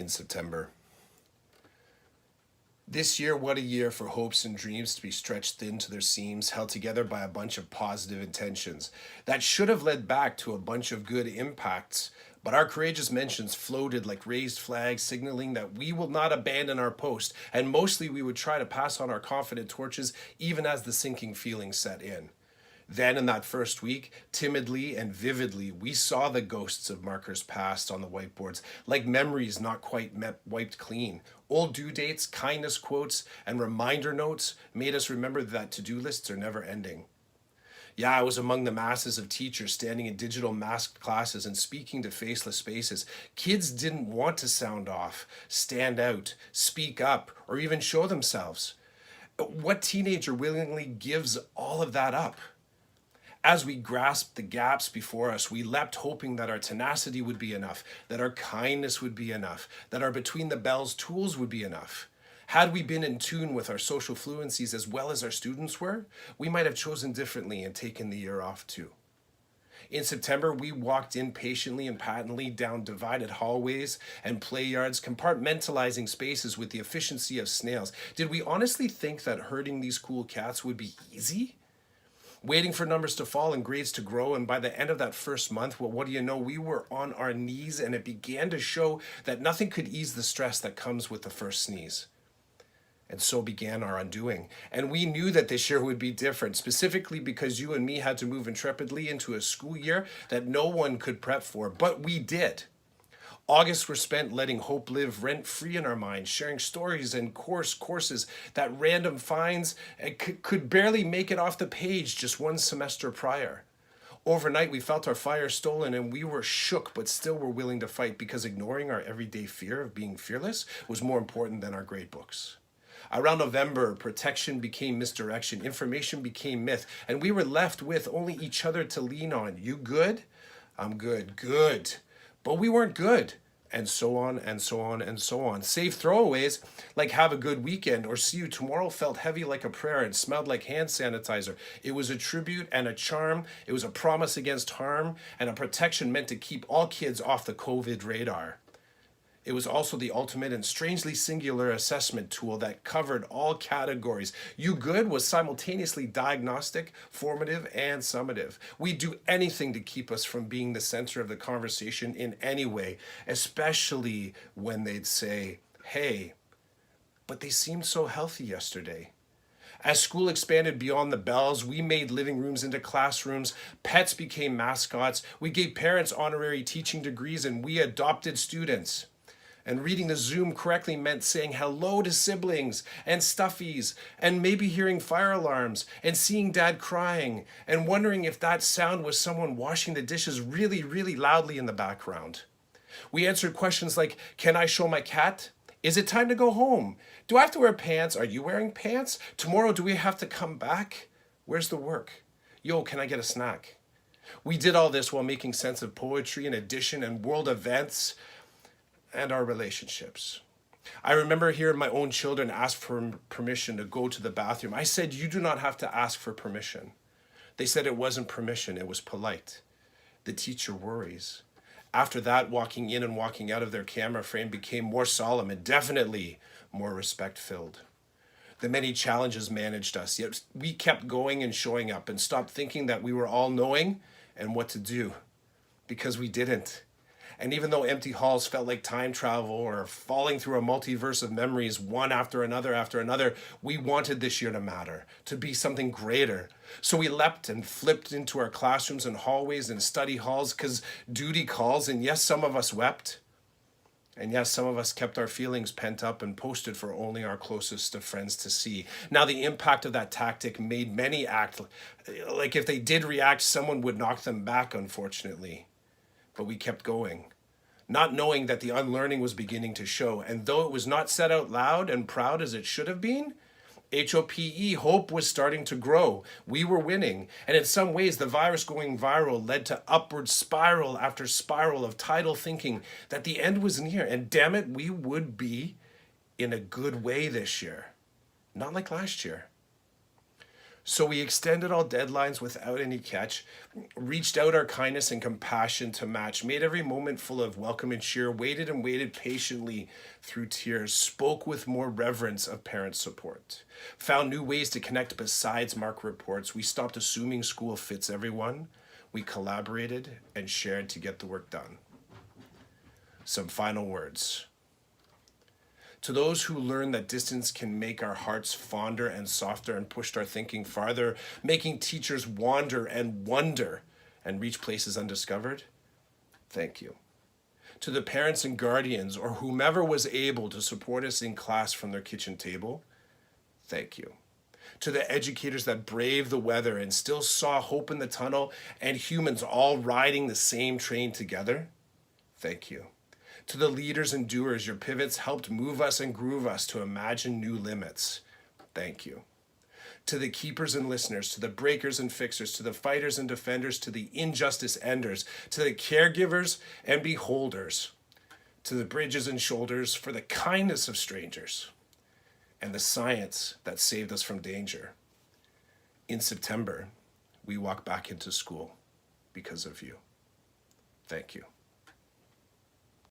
in September. This year, what a year for hopes and dreams to be stretched thin to their seams, held together by a bunch of positive intentions that should have led back to a bunch of good impacts. But our courageous mentions floated like raised flags, signaling that we will not abandon our post, and mostly we would try to pass on our confident torches even as the sinking feelings set in. Then, in that first week, timidly and vividly, we saw the ghosts of markers past on the whiteboards, like memories not quite wiped clean. Old due dates, kindness quotes, and reminder notes made us remember that to-do lists are never ending. Yeah, I was among the masses of teachers standing in digital masked classes and speaking to faceless spaces. Kids didn't want to sound off, stand out, speak up, or even show themselves. What teenager willingly gives all of that up? As we grasped the gaps before us, we leapt hoping that our tenacity would be enough, that our kindness would be enough, that our between the bells tools would be enough. Had we been in tune with our social fluencies as well as our students were, we might have chosen differently and taken the year off too. In September, we walked in patiently and patently down divided hallways and play yards, compartmentalizing spaces with the efficiency of snails. Did we honestly think that herding these cool cats would be easy? Waiting for numbers to fall and grades to grow, and by the end of that first month, well, what do you know, we were on our knees, and it began to show that nothing could ease the stress that comes with the first sneeze. And so began our undoing. And we knew that this year would be different, specifically because you and me had to move intrepidly into a school year that no one could prep for, but we did. August were spent letting hope live rent-free in our minds, sharing stories and courses that random finds could barely make it off the page just one semester prior. Overnight, we felt our fire stolen and we were shook, but still were willing to fight because ignoring our everyday fear of being fearless was more important than our grade books. Around November, protection became misdirection, information became myth, and we were left with only each other to lean on. You good? I'm good. Good. But we weren't good. And so on and so on and so on. Safe throwaways like have a good weekend or see you tomorrow felt heavy like a prayer and smelled like hand sanitizer. It was a tribute and a charm. It was a promise against harm and a protection meant to keep all kids off the COVID radar. It was also the ultimate and strangely singular assessment tool that covered all categories. You good was simultaneously diagnostic, formative, and summative. We'd do anything to keep us from being the center of the conversation in any way, especially when they'd say, hey, but they seemed so healthy yesterday. As school expanded beyond the bells, we made living rooms into classrooms, pets became mascots, we gave parents honorary teaching degrees, and we adopted students. And reading the Zoom correctly meant saying hello to siblings and stuffies and maybe hearing fire alarms and seeing dad crying and wondering if that sound was someone washing the dishes really, really loudly in the background. We answered questions like, can I show my cat? Is it time to go home? Do I have to wear pants? Are you wearing pants? Tomorrow, do we have to come back? Where's the work? Yo, can I get a snack? We did all this while making sense of poetry and addition and world events and our relationships. I remember hearing my own children ask for permission to go to the bathroom. I said, you do not have to ask for permission. They said it wasn't permission, it was polite. The teacher worries. After that, walking in and walking out of their camera frame became more solemn and definitely more respect-filled. The many challenges managed us, yet we kept going and showing up and stopped thinking that we were all knowing and what to do, because we didn't. And even though empty halls felt like time travel or falling through a multiverse of memories one after another, we wanted this year to matter, to be something greater. So we leapt and flipped into our classrooms and hallways and study halls because duty calls, and yes, some of us wept. And yes, some of us kept our feelings pent up and posted for only our closest of friends to see. Now, the impact of that tactic made many act like if they did react, someone would knock them back, unfortunately. But we kept going, not knowing that the unlearning was beginning to show. And though it was not said out loud and proud as it should have been, HOPE, hope was starting to grow. We were winning. And in some ways, the virus going viral led to upward spiral after spiral of tidal thinking that the end was near. And damn it, we would be in a good way this year. Not like last year. So we extended all deadlines without any catch, reached out our kindness and compassion to match, made every moment full of welcome and cheer, waited and waited patiently through tears, spoke with more reverence of parent support, found new ways to connect besides mark reports. We stopped assuming school fits everyone. We collaborated and shared to get the work done. Some final words. To those who learn that distance can make our hearts fonder and softer and pushed our thinking farther, making teachers wander and wonder and reach places undiscovered, thank you. To the parents and guardians or whomever was able to support us in class from their kitchen table, thank you. To the educators that braved the weather and still saw hope in the tunnel and humans all riding the same train together, thank you. To the leaders and doers, your pivots helped move us and groove us to imagine new limits. Thank you. To the keepers and listeners, to the breakers and fixers, to the fighters and defenders, to the injustice enders, to the caregivers and beholders, to the bridges and shoulders for the kindness of strangers and the science that saved us from danger. In September, we walk back into school because of you. Thank you.